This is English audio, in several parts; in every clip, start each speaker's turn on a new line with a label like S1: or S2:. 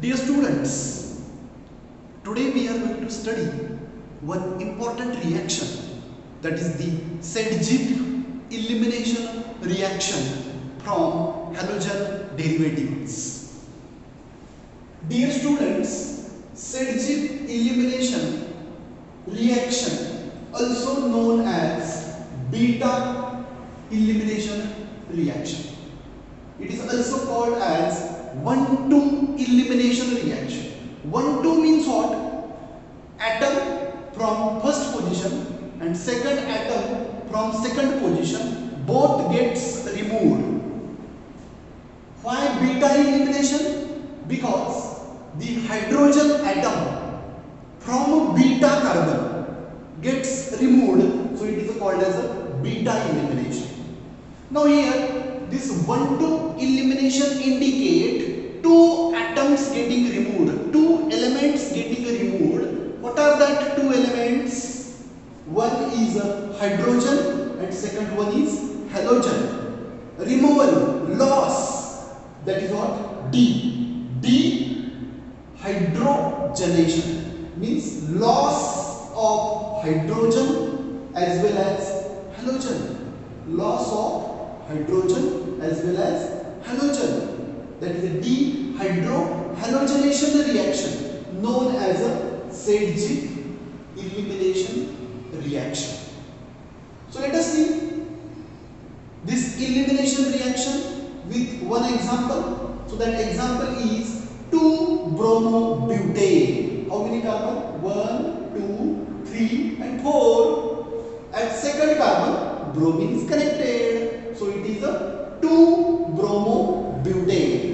S1: Dear students, today we are going to study one important reaction, that is the Sedgwick elimination reaction from halogen derivatives. Dear students, Sedgwick elimination reaction, also known as beta elimination reaction. It is also called as 1-2 elimination reaction. 1-2 means what? Atom from first position and second atom from second position both gets removed. Why beta elimination? Because the hydrogen atom from beta carbon gets removed, so it is called as a beta elimination. Now here this 1-2 elimination indicate two atoms getting removed, two elements getting removed. What are that two elements? One is hydrogen and second one is halogen. Removal, loss, that is what? Dehydrogenation means loss of hydrogen as well as halogen. Loss of hydrogen as well as halogen, that is a dehydrohalogenation reaction known as a Sedgwick elimination reaction. So let us see this elimination reaction with one example. So that example is 2-bromobutane. How many carbon? 1, 2, 3 and 4. At second carbon bromine is connected. So it is a 2-bromobutane.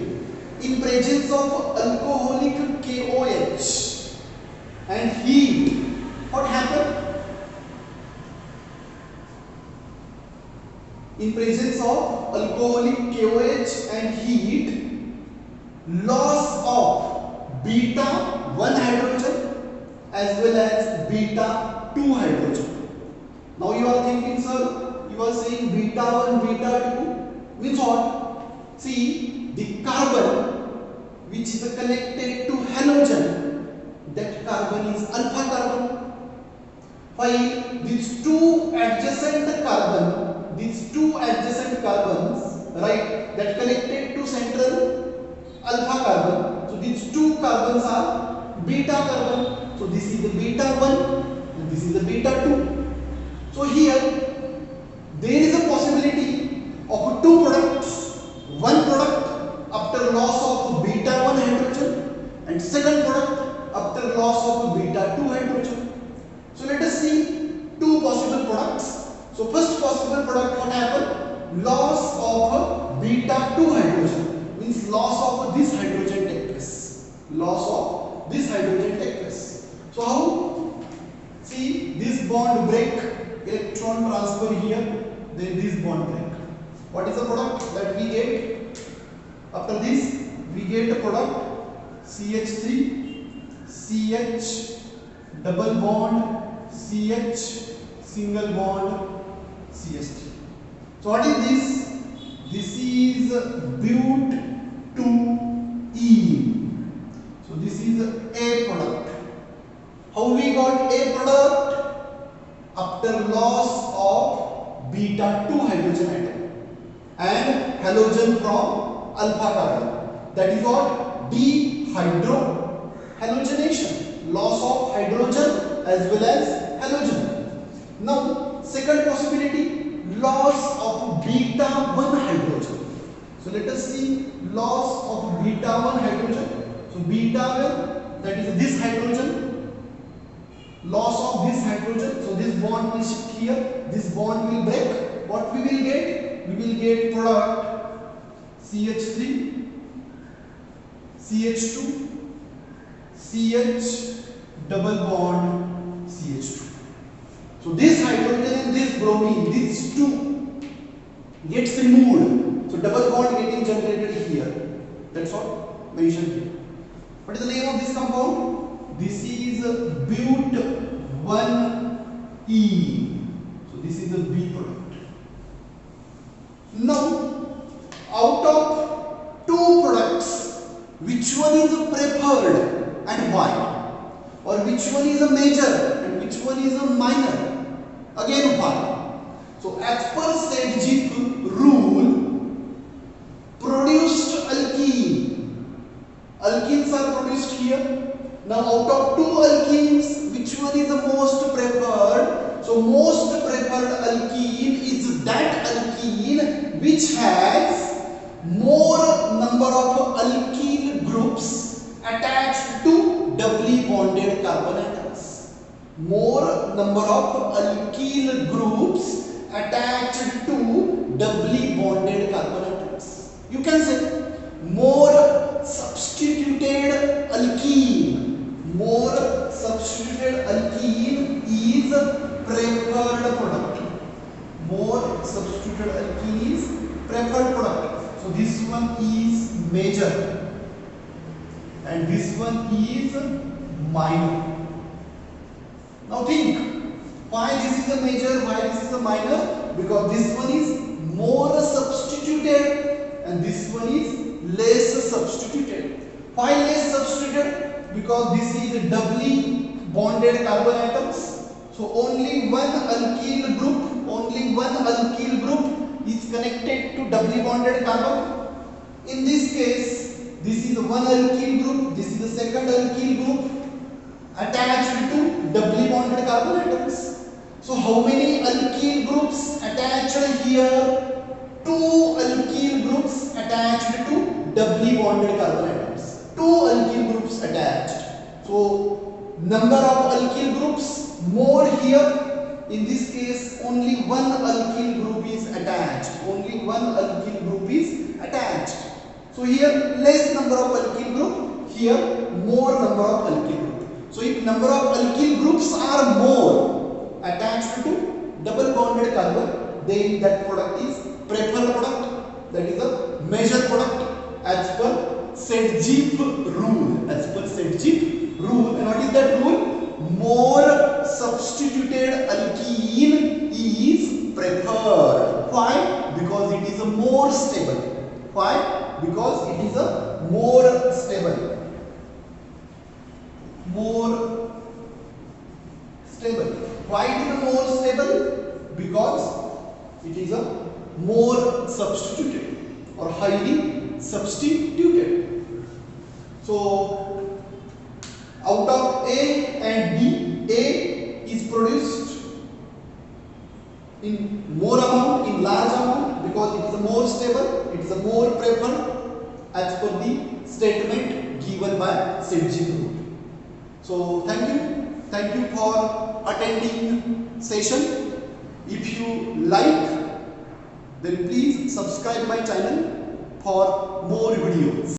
S1: In presence of alcoholic KOH and heat, what happened? In presence of alcoholic KOH and heat, loss of beta 1 hydrogen as well as beta 2 hydrogen. Now you are thinking, sir, you are saying beta 1, beta 2 means what? See, the carbon which is connected to halogen, that carbon is alpha carbon. While these two adjacent carbons, right, that connected to central alpha carbon. So these two carbons are beta carbon. So this is the beta 1 and this is the beta 2. So here there is a possibility of two products. One product after loss of beta 1 hydrogen and second product after loss of beta 2 hydrogen. So let us see two possible products. So first possible product, what happened? Loss of beta 2 hydrogen means loss of this hydrogen take place. Loss of this hydrogen take place. So how? See, this bond break, electron transfer here, then this bond break. What is the product that we get? After this, we get the product CH3, CH, double bond, CH, single bond, CH3. So what is this? This is but 2E. So this is A product. How we got A product? After loss of beta 2 hydrogen atom and halogen from alpha carbon. That is what? Dehydrohalogenation. Loss of hydrogen as well as halogen. Now, second possibility, loss of beta 1 hydrogen. So let us see loss of beta 1 hydrogen. So beta 1, that is this hydrogen. Loss of this hydrogen, so this bond will shift here, this bond will break. What we will get? We will get product CH3, CH2, CH, double bond, CH2. So this hydrogen and this bromine, these two gets removed. So double bond getting generated here. That's what mentioned here. What is the name of this compound? This is but 1E. So this is the B product. Now, out of two products which one is preferred and why, or which one is a major and which one is a minor, again why. So as per Sedgwick rule, produced alkenes are produced here. Now out of two alkenes, which one is the most preferred? So most preferred alkene is that alkene which has more number of alkyl groups attached to doubly bonded carbon atoms. More number of alkyl groups attached to doubly bonded carbon atoms. You can say more substituted alkene. More substituted alkene is preferred product. More substituted alkene is preferred product. So this one is major and this one is minor. Now think, why this is a major, why this is a minor? Because this one is more substituted and this one is less substituted. Why less substituted? Because this is doubly bonded carbon atoms. So only one alkyl group is connected to doubly bonded carbon. In this case, this is one alkyl group, this is the second alkyl group attached to doubly bonded carbon atoms. So how many alkyl groups attached here? Two alkyl groups attached to doubly bonded carbon atoms. Two alkyl groups attached. So number of alkyl groups more here. In this case, only one alkyl group is attached. Only one alkyl group is attached. So here less number of alkyl group, here more number of alkyl group. So if number of alkyl groups are more attached to double bonded carbon, then that product is preferred product, that is a major product as per Sedgwick rule. As per Sedgwick rule, and what is that rule? More substituted alkene is preferred. Why? Because it is a more stable. Why? Because it is a more stable. More stable. Why it is a more stable? Because it is a more substituted or highly substituted. So out of A and B, A is produced in more amount, in large amount, because it is a more stable, it is a more preferred as per the statement given by Sedgwick rule. So thank you for attending session. If you like, then please subscribe my channel for more videos.